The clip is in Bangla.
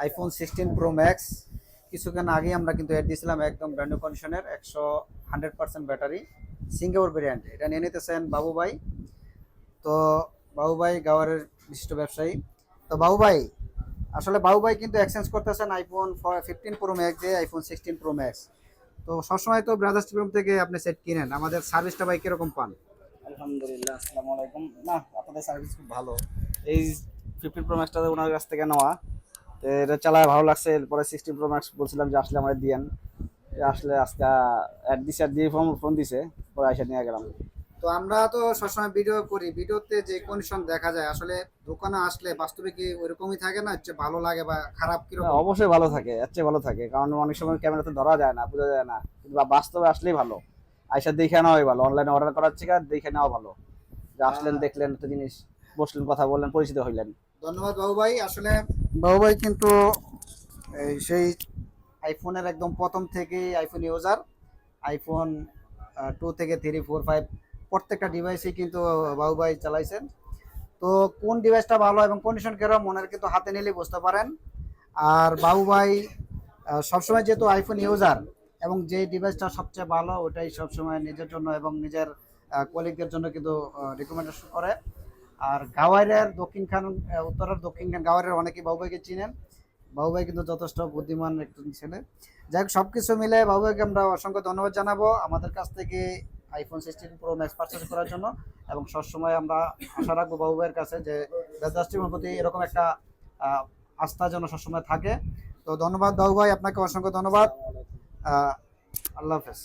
আইফোন 16 প্রো ম্যাক্স কিছুক্ষণ আগে আমরা কিন্তু অ্যাড দিয়েছিলাম, একদম ব্র্যান্ড নিউ কন্ডিশনের 100% ব্যাটারি সিঙ্গাপুর ভেরিয়েন্ট। এটা নিয়ে নিতেছেন বাবু ভাই। তো বাবু ভাই গাওয়ারের বিশিষ্ট ব্যবসায়ী। তো বাবু ভাই, আসলে বাবু ভাই কিন্তু এক্সচেঞ্জ করতেছেন আইফোন 15 প্রো ম্যাক্স দিয়ে আইফোন 16 প্রো ম্যাক্স। তো সবসময় তো ব্রাদার্স টিম থেকে আপনি সেট কিনেন, আমাদের সার্ভিসটা ভাই কিরকম পান? আলহামদুলিল্লাহ, আসসালামু আলাইকুম। না, আপনাদের সার্ভিস খুব ভালো। এই 15 প্রো ম্যাক্সটা ওনার কাছ থেকে নেওয়া, তো এটা চালায় ভালো লাগছে। এরপরে 16 প্রো ম্যাক্স বলছিলাম যে আসলে আমাদের দিয়েন, আসলে আজকে অ্যাড দিছে, দিয়ে ফোন দিছে, পরে এসে নিয়ে গেলাম। তো আমরা তো সবসময় ভিডিও করি, ভিডিওতে যে কন্ডিশন দেখা যায় আসলে দোকানে আসলে বাস্তবে কি ওইরকমই থাকে না, হচ্ছে ভালো লাগে বা খারাপ না, কিরকম? অবশ্যই ভালো থাকে, এর চেয়ে ভালো থাকে, কারণ অনেক সময় ক্যামেরাতে ধরা যায় না, বোঝা যায় না, কিন্তু বাস্তবে আসলেই ভালো। আইসা দেখে নেওয়াই ভালো, অনলাইনে অর্ডার করার থেকে দেখে নেওয়া ভালো। যে আসলেন, দেখলেন একটা জিনিস, বসলেন, কথা বললেন, পরিচিত হইলেন। ধন্যবাদ বাবু ভাই। আসলে বাবু ভাই কিন্তু সেই আইফোনের একদম প্রথম থেকেই আইফোন ইউজার। আইফোন 2 থেকে 3 4 5 প্রত্যেকটা ডিভাইসই কিন্তু বাবু ভাই চালাইছেন। তো কোন ডিভাইসটা ভালো এবং কন্ডিশন কেরম মনের কিন্তু হাতে নিলেই বুঝতে পারেন। আর বাবু ভাই সবসময় যেহেতু আইফোন ইউজার এবং যে ডিভাইসটা সবচেয়ে ভালো ওটাই সবসময় নিজের জন্য এবং নিজের কলিগদের জন্য কিন্তু রিকমেন্ডেশন করে। আর গাওয়ারের দক্ষিণখান উত্তরের দক্ষিণখান গাওয়ারের অনেকেই বাবু ভাইকে চিনেন। বাবু ভাই কিন্তু যথেষ্ট বুদ্ধিমান একজন ছেলে। যাই হোক, সব কিছু মিলে বাবু ভাইকে আমরা অসংখ্য ধন্যবাদ জানাবো আমাদের কাছ থেকে আইফোন 16 প্রো ম্যাক্স পারচেস করার জন্য। এবং সবসময় আমরা আশা রাখবো বাবু ভাইয়ের কাছে যে জাস্টিমের প্রতি এরকম একটা আহ, আস্থা যেন সবসময় থাকে। তো ধন্যবাদ বাবু ভাই, আপনাকে অসংখ্য ধন্যবাদ। আসসালামু আলাইকুম। আহ, আল্লাহ হাফেজ।